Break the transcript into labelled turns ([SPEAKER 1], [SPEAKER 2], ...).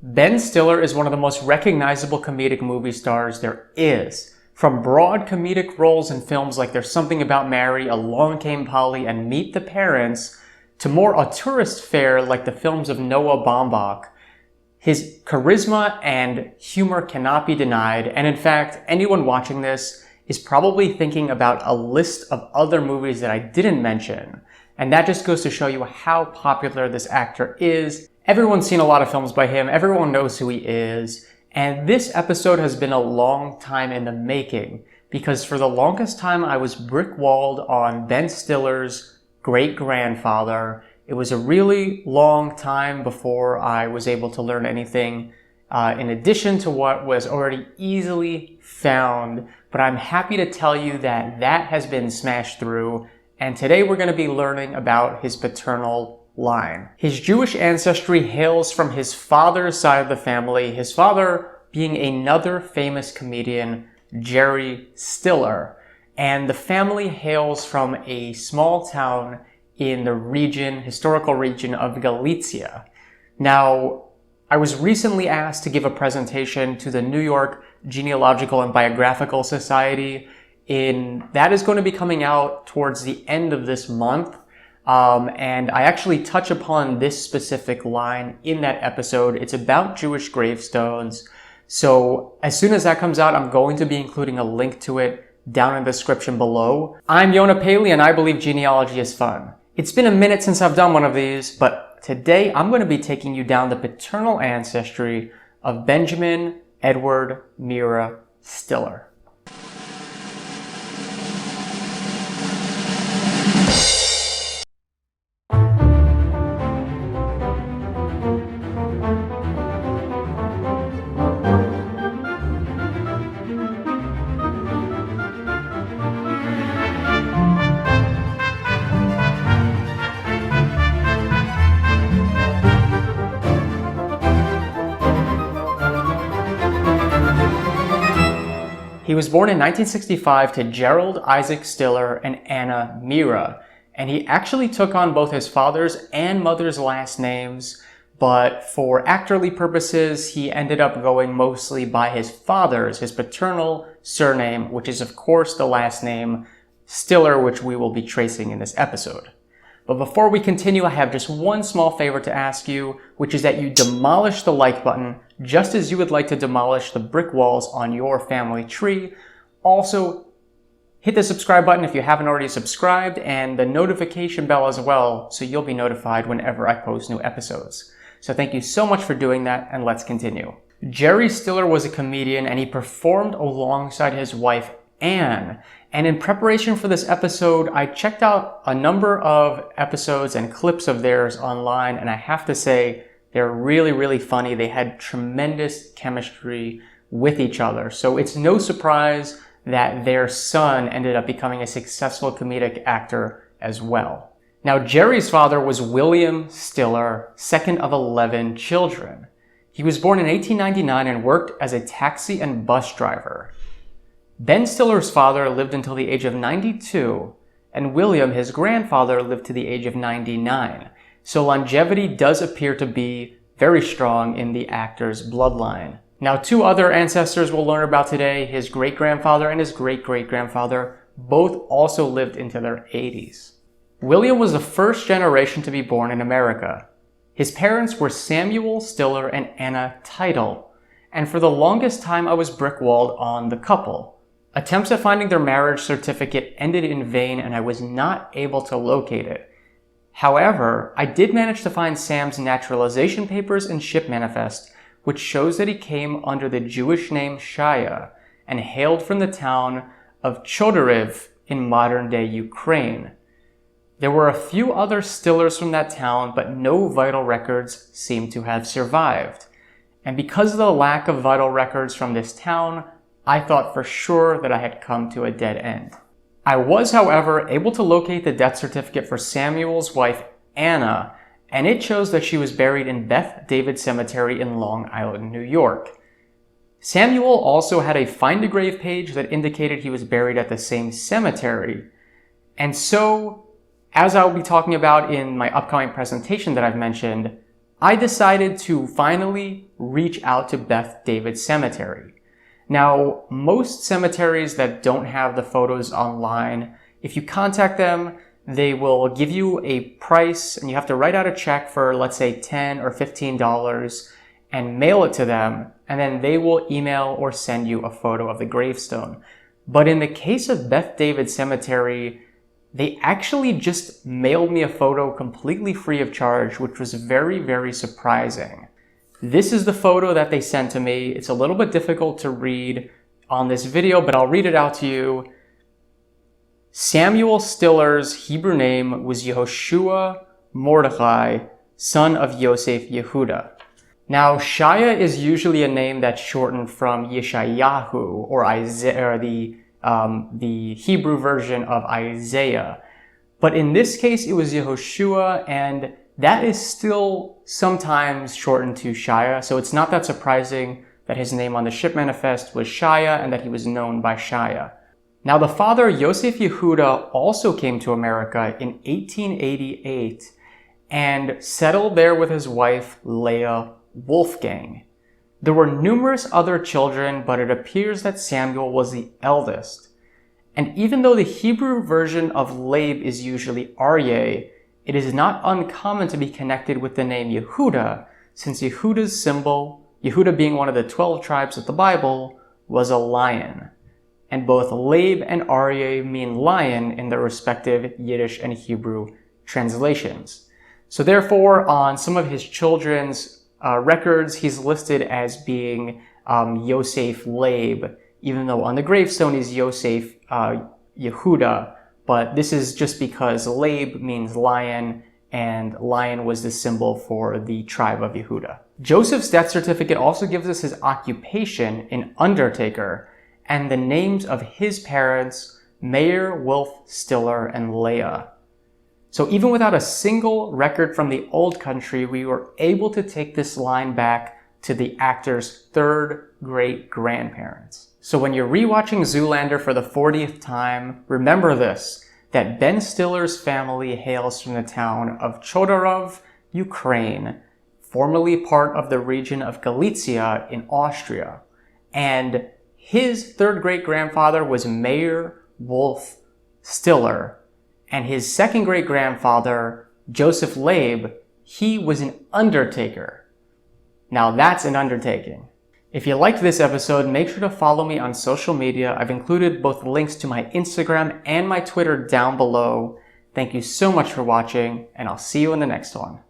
[SPEAKER 1] Ben Stiller is one of the most recognizable comedic movie stars there is. From broad comedic roles in films like There's Something About Mary, Along Came Polly, and Meet the Parents, to more auteurist fare like the films of Noah Baumbach, his charisma and humor cannot be denied, and in fact, anyone watching this is probably thinking about a list of other movies that I didn't mention. And that just goes to show you how popular this actor is. Everyone's seen a lot of films by him, everyone knows who he is, and this episode has been a long time in the making, because for the longest time I was brick-walled on Ben Stiller's great-grandfather. It was a really long time before I was able to learn anything in addition to what was already easily found, but I'm happy to tell you that that has been smashed through, and today we're going to be learning about his paternal line. His Jewish ancestry hails from his father's side of the family, his father being another famous comedian, Jerry Stiller, and the family hails from a small town in the historical region of Galicia. Now, I was recently asked to give a presentation to the New York Genealogical and Biographical Society. That is going to be coming out towards the end of this month. And I actually touch upon this specific line in that episode. It's about Jewish gravestones. So as soon as that comes out, I'm going to be including a link to it down in the description below. I'm Yonah Paley, and I believe genealogy is fun. It's been a minute since I've done one of these, but today I'm going to be taking you down the paternal ancestry of Benjamin Edward Mira Stiller. He was born in 1965 to Gerald Isaac Stiller and Anna Mira, and he actually took on both his father's and mother's last names, but for actorly purposes, he ended up going mostly by his paternal surname, which is of course the last name Stiller, which we will be tracing in this episode. But before we continue, I have just one small favor to ask you, which is that you demolish the like button, just as you would like to demolish the brick walls on your family tree. Also, hit the subscribe button if you haven't already subscribed, and the notification bell as well, so you'll be notified whenever I post new episodes. So thank you so much for doing that, and let's continue. Jerry Stiller was a comedian, and he performed alongside his wife, Anne. And in preparation for this episode, I checked out a number of episodes and clips of theirs online, and I have to say, they're really, really funny. They had tremendous chemistry with each other. So it's no surprise that their son ended up becoming a successful comedic actor as well. Now, Jerry's father was William Stiller, second of 11 children. He was born in 1899 and worked as a taxi and bus driver. Ben Stiller's father lived until the age of 92, and William, his grandfather, lived to the age of 99. So longevity does appear to be very strong in the actor's bloodline. Now, two other ancestors we'll learn about today, his great-grandfather and his great-great-grandfather, both also lived into their 80s. William was the first generation to be born in America. His parents were Samuel Stiller and Anna Title, and for the longest time I was brick-walled on the couple. Attempts at finding their marriage certificate ended in vain, and I was not able to locate it. However, I did manage to find Sam's naturalization papers and ship manifest, which shows that he came under the Jewish name Shaya and hailed from the town of Choderiv in modern-day Ukraine. There were a few other Stillers from that town, but no vital records seem to have survived. And because of the lack of vital records from this town, I thought for sure that I had come to a dead end. I was, however, able to locate the death certificate for Samuel's wife, Anna, and it shows that she was buried in Beth David Cemetery in Long Island, New York. Samuel also had a Find a Grave page that indicated he was buried at the same cemetery. And so, as I'll be talking about in my upcoming presentation that I've mentioned, I decided to finally reach out to Beth David Cemetery. Now, most cemeteries that don't have the photos online, if you contact them, they will give you a price and you have to write out a check for, let's say, $10 or $15 and mail it to them, and then they will email or send you a photo of the gravestone. But in the case of Beth David Cemetery, they actually just mailed me a photo completely free of charge, which was very, very surprising. This is the photo that they sent to me. It's a little bit difficult to read on this video, but I'll read it out to you. Samuel Stiller's Hebrew name was Yehoshua Mordechai, son of Yosef Yehuda. Now, Shaya is usually a name that's shortened from Yeshayahu, or Isaiah, or the Hebrew version of Isaiah. But in this case, it was Yehoshua, and that is still sometimes shortened to Shaya. So it's not that surprising that his name on the ship manifest was Shaya and that he was known by Shaya. Now, the father, Yosef Yehuda, also came to America in 1888 and settled there with his wife, Leah Wolfgang. There were numerous other children, but it appears that Samuel was the eldest. And even though the Hebrew version of Leib is usually Aryeh, it is not uncommon to be connected with the name Yehuda, since Yehuda's symbol, Yehuda being one of the 12 tribes of the Bible, was a lion. And both Leib and Aryeh mean lion in their respective Yiddish and Hebrew translations. So therefore, on some of his children's records, he's listed as being Yosef Leib, even though on the gravestone is Yosef Yehuda. But this is just because Leib means lion, and lion was the symbol for the tribe of Yehuda. Joseph's death certificate also gives us his occupation, an undertaker, and the names of his parents, Meir, Wilf, Stiller, and Leah. So even without a single record from the old country, we were able to take this line back to the actor's third great-grandparents. So when you're rewatching Zoolander for the 40th time, remember this, that Ben Stiller's family hails from the town of Chodorov, Ukraine, formerly part of the region of Galicia in Austria. And his third great-grandfather was Meir Wolf Stiller. And his second great-grandfather, Joseph Leib, he was an undertaker. Now that's an undertaking. If you liked this episode, make sure to follow me on social media. I've included both links to my Instagram and my Twitter down below. Thank you so much for watching, and I'll see you in the next one.